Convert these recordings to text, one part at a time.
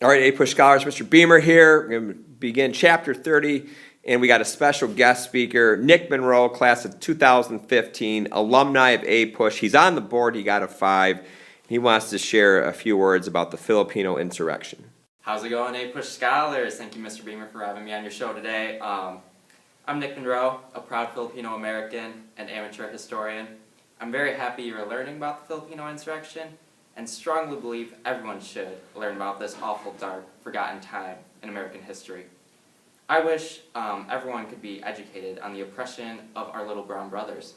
All right, A-Push Scholars, Mr. Beamer here. We're going to begin Chapter 30, and we got a special guest speaker, Nick Monroe, class of 2015, alumni of A-Push. He's on the board. He got a 5. He wants to share a few words about the Filipino Insurrection. How's it going, A-Push Scholars? Thank you, Mr. Beamer, for having me on your show today. I'm Nick Monroe, a proud Filipino American and amateur historian. I'm very happy you're learning about the Filipino Insurrection, and strongly believe everyone should learn about this awful, dark, forgotten time in American history. I wish everyone could be educated on the oppression of our little brown brothers,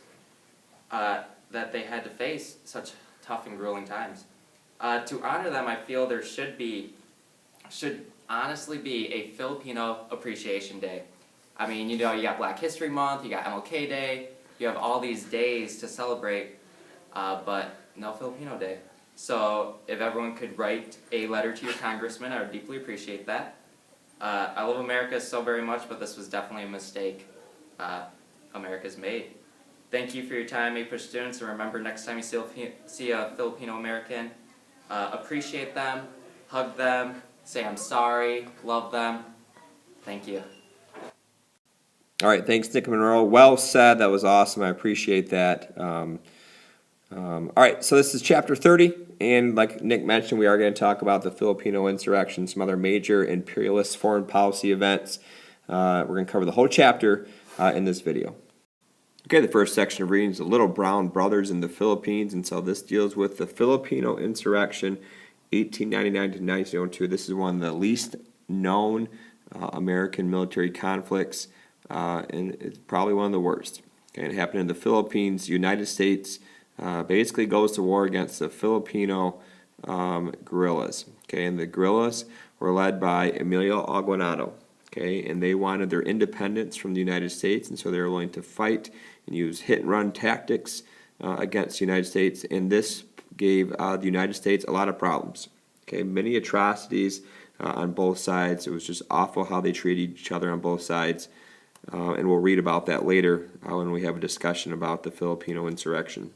that they had to face such tough and grueling times. To honor them, I feel there should honestly be a Filipino Appreciation Day. I mean, you know, you got Black History Month, you got MLK Day, you have all these days to celebrate, but no Filipino Day. So if everyone could write a letter to your congressman, I would deeply appreciate that. I love America so very much, but this was definitely a mistake America's made. Thank you for your time, A-Push students, and remember, next time you see a Filipino American, appreciate them, hug them, say I'm sorry, love them. Thank you. All right, thanks, Nick Monroe. Well said. That was awesome. I appreciate that. All right, so this is Chapter 30, and like Nick mentioned, we are going to talk about the Filipino Insurrection, some other major imperialist foreign policy events. We're going to cover the whole chapter in this video. Okay, the first section of reading is the Little Brown Brothers in the Philippines, and so this deals with the Filipino Insurrection, 1899 to 1902. This is one of the least known American military conflicts, and it's probably one of the worst. Okay, it happened in the Philippines. United States basically goes to war against the Filipino guerrillas. Okay, and the guerrillas were led by Emilio Aguinaldo. Okay, and they wanted their independence from the United States, and so they were willing to fight and use hit-and-run tactics against the United States, and this gave the United States a lot of problems. Okay, many atrocities on both sides. It was just awful how they treated each other on both sides, and we'll read about that later when we have a discussion about the Filipino Insurrection.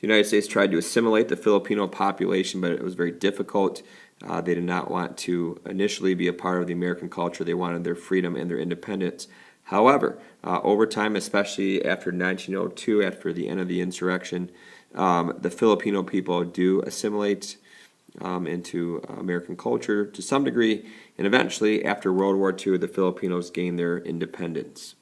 The United States tried to assimilate the Filipino population, but it was very difficult. They did not want to initially be a part of the American culture. They wanted their freedom and their independence. However, over time, especially after 1902, after the end of the insurrection, the Filipino people do assimilate into American culture to some degree, and eventually, after World War II, the Filipinos gained their independence.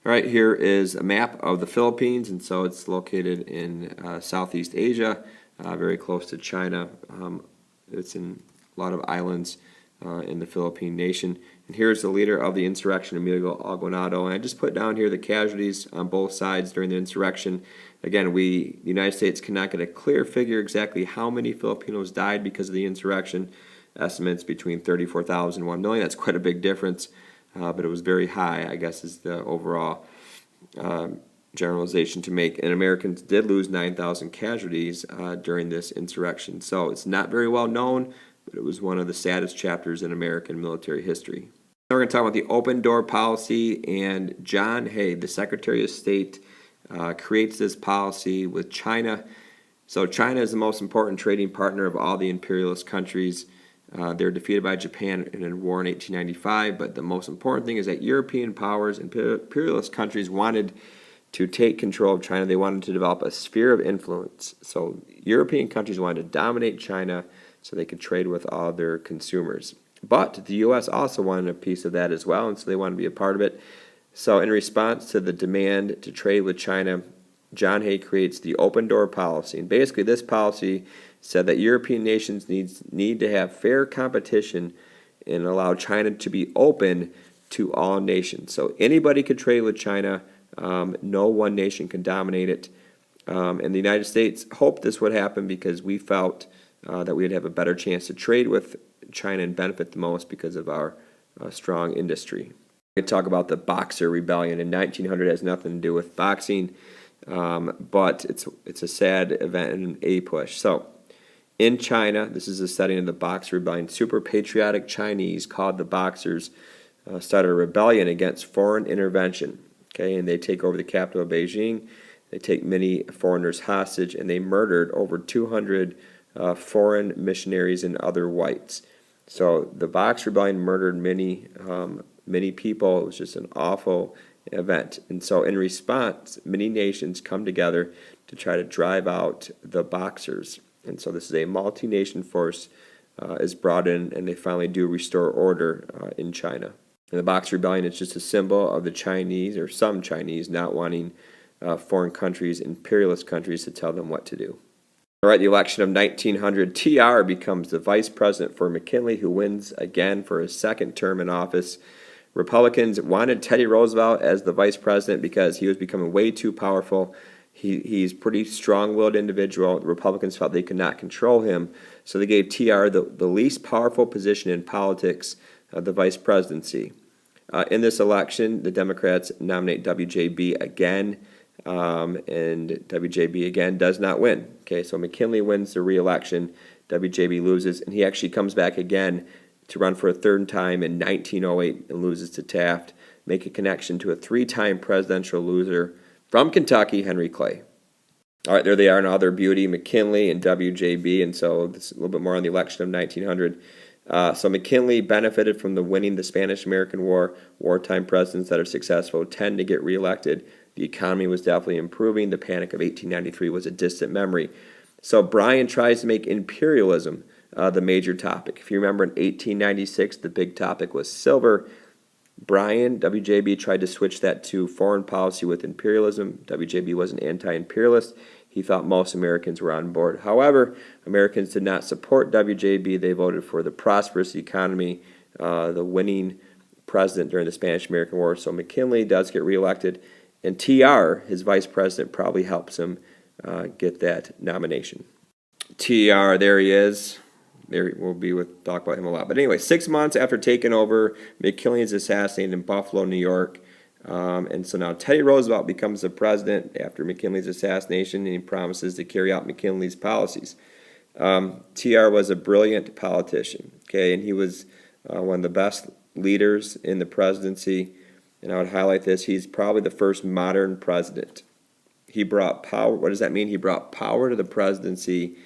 All right, here is a map of the Philippines, and so it's located in Southeast Asia, very close to China. It's in a lot of islands in the Philippine nation. And here's the leader of the insurrection, Emilio Aguinaldo. And I just put down here the casualties on both sides during the insurrection. Again, the United States cannot get a clear figure exactly how many Filipinos died because of the insurrection. Estimates between 34,000 and 1 million. That's quite a big difference, but it was very high, I guess, is the overall generalization to make. And Americans did lose 9,000 casualties during this insurrection. So it's not very well known, but it was one of the saddest chapters in American military history. Now we're going to talk about the open door policy, and John Hay, the Secretary of State, creates this policy with China. So China is the most important trading partner of all the imperialist countries. They were defeated by Japan in a war in 1895, but the most important thing is that European powers and imperialist countries wanted to take control of China. They wanted to develop a sphere of influence. So European countries wanted to dominate China so they could trade with all their consumers. But the U.S. also wanted a piece of that as well, and so they wanted to be a part of it. So in response to the demand to trade with China, John Hay creates the open door policy. And basically this policy said that European nations need to have fair competition and allow China to be open to all nations. So anybody could trade with China. No one nation can dominate it. And the United States hoped this would happen because we felt that we'd have a better chance to trade with China and benefit the most because of our strong industry. We could talk about the Boxer Rebellion in 1900. It has nothing to do with boxing, but it's a sad event in A-Push. So in China, this is the setting of the Boxer Rebellion. Super patriotic Chinese called the Boxers started a rebellion against foreign intervention. Okay, and they take over the capital of Beijing. They take many foreigners hostage, and they murdered over 200 foreign missionaries and other whites. So the Box Rebellion murdered many people. It was just an awful event. And so in response, many nations come together to try to drive out the Boxers. And so this is a multi-nation force is brought in, and they finally do restore order in China. And the Box Rebellion is just a symbol of the Chinese, or some Chinese, not wanting foreign countries, imperialist countries, to tell them what to do. All right, the election of 1900, TR becomes the vice president for McKinley, who wins again for his second term in office. Republicans wanted Teddy Roosevelt as the vice president because he was becoming way too powerful. He's a pretty strong-willed individual. The Republicans felt they could not control him, so they gave TR the least powerful position in politics, the vice presidency. In this election, the Democrats nominate WJB again, and WJB again does not win. Okay, so McKinley wins the re-election, WJB loses, and he actually comes back again to run for a third time in 1908 and loses to Taft, make a connection to a three-time presidential loser from Kentucky, Henry Clay. All right, there they are in all their beauty, McKinley and WJB, and so this is a little bit more on the election of 1900. So McKinley benefited from the winning the Spanish-American War. Wartime presidents that are successful tend to get reelected. The economy was definitely improving. The Panic of 1893 was a distant memory. So Bryan tries to make imperialism the major topic. If you remember in 1896, the big topic was silver. Bryan, WJB, tried to switch that to foreign policy with imperialism. WJB was an anti-imperialist. He thought most Americans were on board. However, Americans did not support WJB. They voted for the prosperous economy, the winning president during the Spanish-American War. So McKinley does get reelected, and TR, his vice president, probably helps him get that nomination. TR, there he is. There we'll talk about him a lot. But anyway, 6 months after taking over, McKinley is assassinated in Buffalo, New York. And so now Teddy Roosevelt becomes the president after McKinley's assassination, and he promises to carry out McKinley's policies. TR was a brilliant politician, okay, and he was one of the best leaders in the presidency. And I would highlight this: he's probably the first modern president. He brought power. What does that mean? He brought power to the presidency.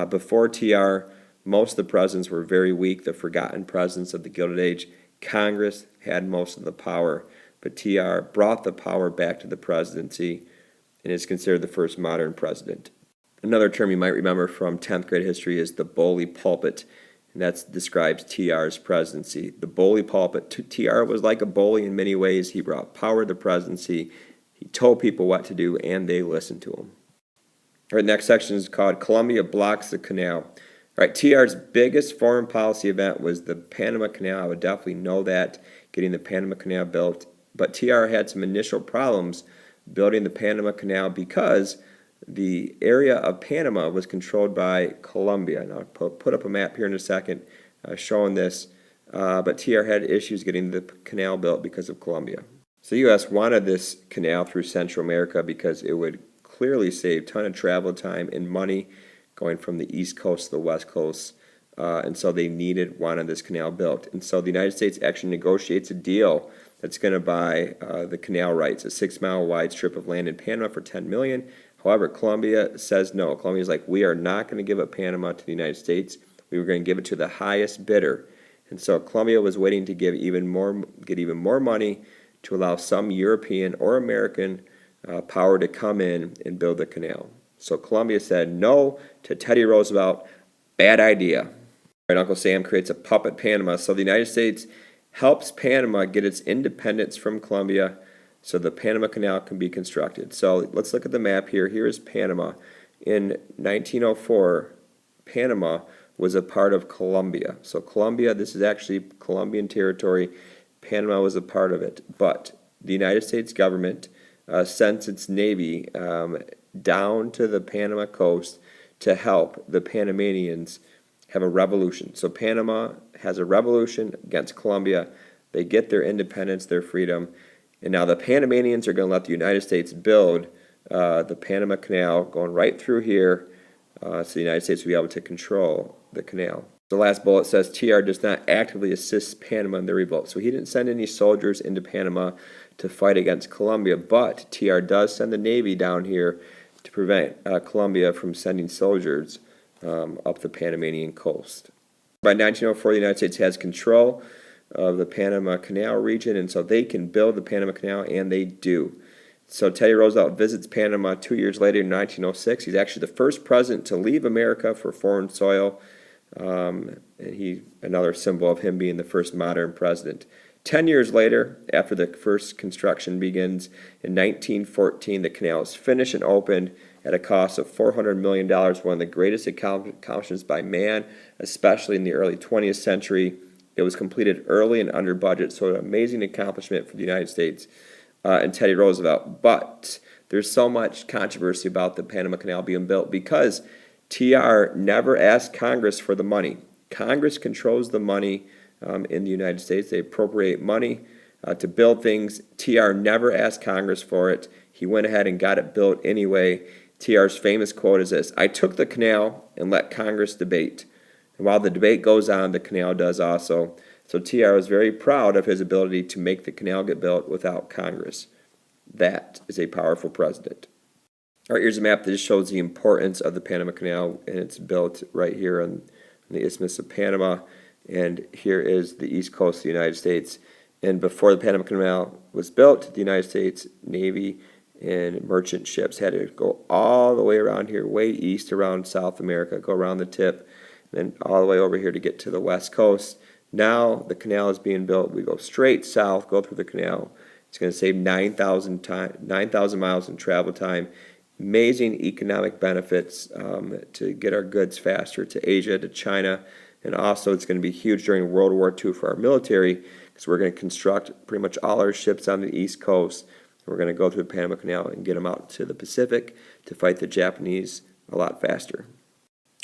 Before TR, most of the presidents were very weak, the forgotten presidents of the Gilded Age. Congress had most of the power, but TR brought the power back to the presidency and is considered the first modern president. Another term you might remember from 10th grade history is the bully pulpit, and that describes TR's presidency. The bully pulpit. TR was like a bully in many ways. He brought power to the presidency. He told people what to do, and they listened to him. All right, next section is called Columbia Blocks the Canal. All right, TR's biggest foreign policy event was the Panama Canal. I would definitely know that, getting the Panama Canal built. But TR had some initial problems building the Panama Canal because the area of Panama was controlled by Colombia. And I'll put up a map here in a second showing this. But TR had issues getting the canal built because of Colombia. So the U.S. wanted this canal through Central America because it would clearly save a ton of travel time and money going from the East Coast to the West Coast. And so they wanted this canal built. And so the United States actually negotiates a deal that's going to buy the canal rights, a 6-mile wide strip of land in Panama for $10 million. However, Colombia says no. Colombia's like, we are not going to give up Panama to the United States. We were going to give it to the highest bidder. And so Colombia was waiting to get even more money to allow some European or American power to come in and build the canal. So Colombia said no to Teddy Roosevelt. Bad idea. Right, Uncle Sam creates a puppet Panama. So the United States helps Panama get its independence from Colombia so the Panama Canal can be constructed. So let's look at the map here. Here is Panama. In 1904, Panama was a part of Colombia. So Colombia, this is actually Colombian territory. Panama was a part of it. But the United States government sent its Navy down to the Panama coast to help the Panamanians have a revolution. So Panama has a revolution against Colombia. They get their independence, their freedom, and now the Panamanians are going to let the United States build the Panama Canal going right through here, so the United States will be able to control the canal. The last bullet says TR does not actively assist Panama in the revolt. So he didn't send any soldiers into Panama to fight against Colombia, but TR does send the Navy down here to prevent Colombia from sending soldiers up the Panamanian coast. By 1904, the United States has control of the Panama Canal region, and so they can build the Panama Canal, and they do. So Teddy Roosevelt visits Panama 2 years later in 1906. He's actually the first president to leave America for foreign soil, and another symbol of him being the first modern president. 10 years later, after the first construction begins, in 1914, the canal is finished and opened at a cost of $400 million, one of the greatest accomplishments by man, especially in the early 20th century. It was completed early and under budget, so an amazing accomplishment for the United States and Teddy Roosevelt. But there's so much controversy about the Panama Canal being built because TR never asked Congress for the money. Congress controls the money in the United States. They appropriate money to build things. TR never asked Congress for it. He went ahead and got it built anyway. TR's famous quote is this: "I took the canal and let Congress debate. And while the debate goes on, the canal does also." So TR was very proud of his ability to make the canal get built without Congress. That is a powerful president. All right, here's a map that just shows the importance of the Panama Canal, and it's built right here on the Isthmus of Panama. And here is the east coast of the United States. And before the Panama Canal was built, the United States Navy and merchant ships had to go all the way around here, way east around South America, go around the tip, and then all the way over here to get to the west coast. Now the canal is being built. We go straight south, go through the canal. It's going to save 9,000 miles in travel time. Amazing economic benefits to get our goods faster to Asia, to China. And also it's going to be huge during World War II for our military because we're going to construct pretty much all our ships on the East Coast. We're going to go through the Panama Canal and get them out to the Pacific to fight the Japanese a lot faster.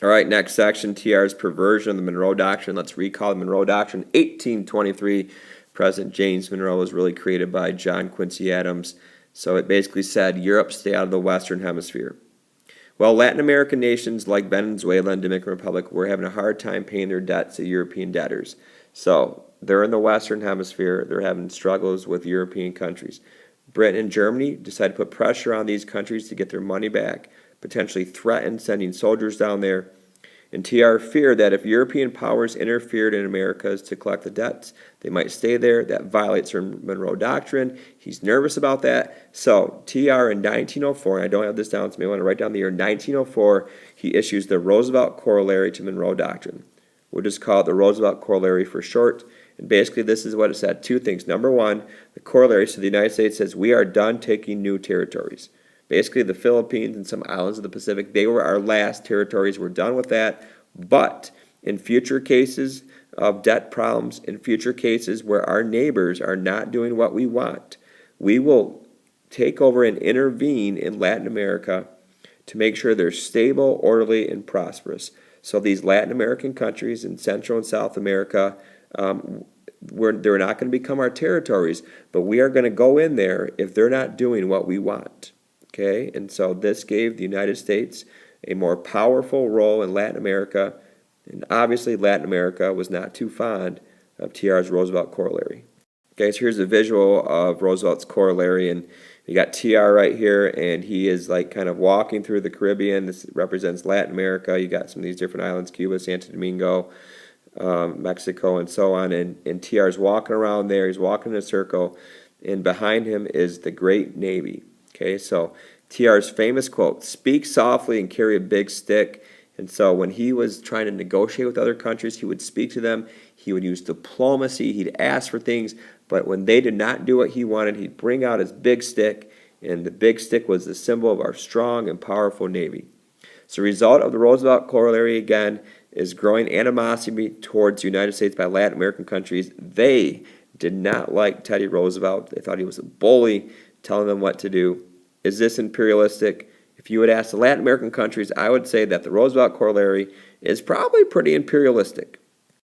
All right, next section, TR's perversion of the Monroe Doctrine. Let's recall the Monroe Doctrine. 1823, President James Monroe was really created by John Quincy Adams. So it basically said, Europe, stay out of the Western Hemisphere. Well, Latin American nations like Venezuela and Dominican Republic were having a hard time paying their debts to European debtors. So they're in the Western Hemisphere. They're having struggles with European countries. Britain and Germany decided to put pressure on these countries to get their money back, potentially threatened sending soldiers down there. And TR feared that if European powers interfered in Americas to collect the debts, they might stay there. That violates the Monroe Doctrine. He's nervous about that. So TR in 1904, and I don't have this down, so you may want to write down the year 1904, he issues the Roosevelt Corollary to Monroe Doctrine. We'll just call it the Roosevelt Corollary for short. And basically this is what it said. Two things. Number one, the Corollary, so the United States says, we are done taking new territories. Basically, the Philippines and some islands of the Pacific, they were our last territories. We're done with that. But in future cases of debt problems, in future cases where our neighbors are not doing what we want, we will take over and intervene in Latin America to make sure they're stable, orderly, and prosperous. So these Latin American countries in Central and South America, they're not going to become our territories, but we are going to go in there if they're not doing what we want. Okay, and so this gave the United States a more powerful role in Latin America, and obviously Latin America was not too fond of TR's Roosevelt Corollary. Okay, so here's a visual of Roosevelt's Corollary, and you got TR right here, and he is like kind of walking through the Caribbean. This represents Latin America. You got some of these different islands, Cuba, Santo Domingo, Mexico, and so on, and TR's walking around there. He's walking in a circle, and behind him is the Great Navy. Okay, so TR's famous quote, speak softly and carry a big stick. And so when he was trying to negotiate with other countries, he would speak to them. He would use diplomacy. He'd ask for things. But when they did not do what he wanted, he'd bring out his big stick. And the big stick was the symbol of our strong and powerful Navy. So the result of the Roosevelt Corollary, again, is growing animosity towards the United States by Latin American countries. They did not like Teddy Roosevelt. They thought he was a bully, telling them what to do. Is this imperialistic? If you would ask the Latin American countries, I would say that the Roosevelt Corollary is probably pretty imperialistic.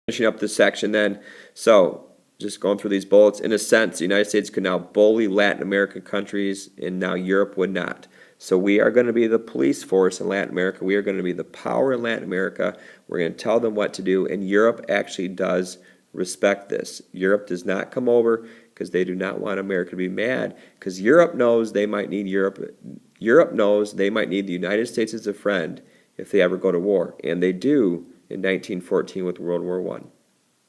Finishing up this section then, so just going through these bullets, in a sense, the United States could now bully Latin American countries, and now Europe would not. So we are going to be the police force in Latin America. We are going to be the power in Latin America. We're going to tell them what to do, and Europe actually does respect this. Europe does not come over because they do not want America to be mad, because Europe knows they might need Europe knows they might need the United States as a friend if they ever go to war, and they do in 1914 with World War I.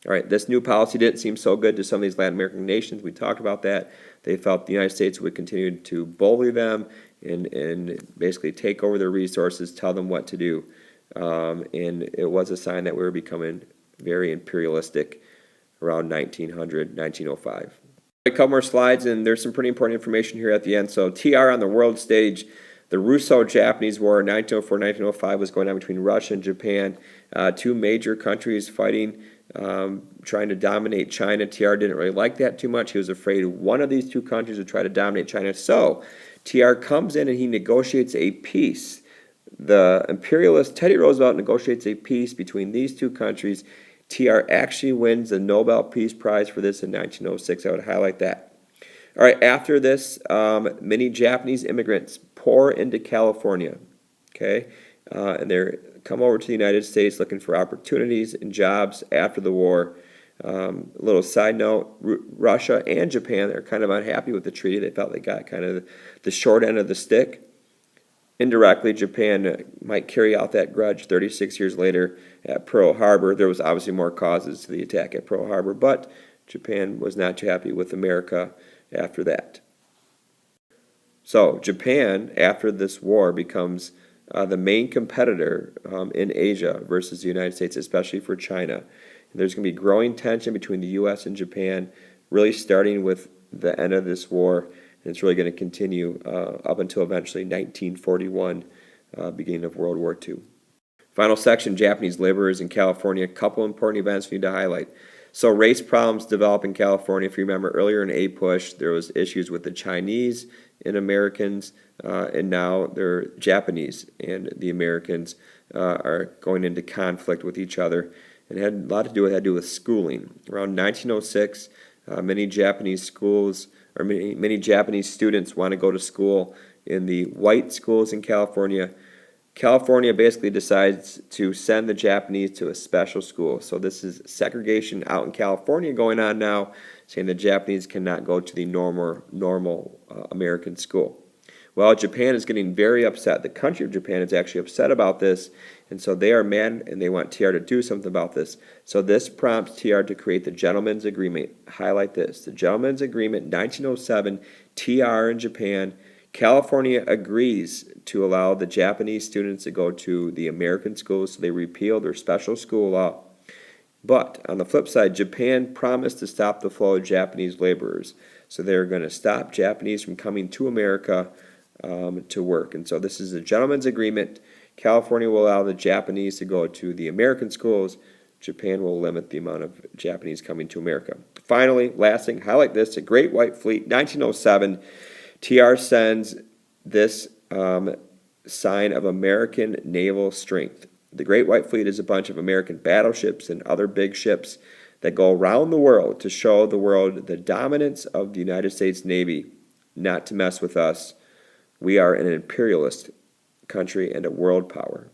All right, this new policy didn't seem so good to some of these Latin American nations. We talked about that. They felt the United States would continue to bully them and basically take over their resources, tell them what to do. And it was a sign that we were becoming very imperialistic around 1900, 1905. A couple more slides, and there's some pretty important information here at the end. So TR on the world stage, the Russo-Japanese War, 1904-1905, was going on between Russia and Japan, two major countries fighting, trying to dominate China. TR didn't really like that too much. He was afraid one of these two countries would try to dominate China. So TR comes in and he negotiates a peace. The imperialist Teddy Roosevelt negotiates a peace between these two countries. TR actually wins the Nobel Peace Prize for this in 1906. I would highlight that. All right, after this, many Japanese immigrants pour into California, okay? And they come over to the United States looking for opportunities and jobs after the war. A little side note, Russia and Japan are kind of unhappy with the treaty. They felt they got kind of the short end of the stick. Indirectly, Japan might carry out that grudge 36 years later at Pearl Harbor. There was obviously more causes to the attack at Pearl Harbor, but Japan was not too happy with America after that. So Japan, after this war, becomes the main competitor in Asia versus the United States, especially for China. And there's going to be growing tension between the U.S. and Japan, really starting with the end of this war. And it's really going to continue up until eventually 1941, beginning of World War II. Final section, Japanese laborers in California. A couple important events we need to highlight. So race problems develop in California. If you remember earlier in APUSH, there was issues with the Chinese and Americans, and now they're Japanese and the Americans are going into conflict with each other. And it had a lot to do with schooling. Around 1906, many Japanese schools, or many Japanese students want to go to school in the white schools in California. California basically decides to send the Japanese to a special school. So this is segregation out in California going on now, saying the Japanese cannot go to the normal American school. Well, Japan is getting very upset. The country of Japan is actually upset about this, and so they are mad and they want TR to do something about this. So this prompts TR to create the Gentleman's Agreement. Highlight this. The Gentleman's Agreement, 1907, TR in Japan. California agrees to allow the Japanese students to go to the American schools, so they repeal their special school law. But on the flip side, Japan promised to stop the flow of Japanese laborers. So they're going to stop Japanese from coming to America to work. And so this is a gentleman's agreement. California will allow the Japanese to go to the American schools. Japan will limit the amount of Japanese coming to America. Finally, last thing, highlight this, the Great White Fleet, 1907. TR sends this sign of American naval strength. The Great White Fleet is a bunch of American battleships and other big ships that go around the world to show the world the dominance of the United States Navy, not to mess with us. We are an imperialist country and a world power.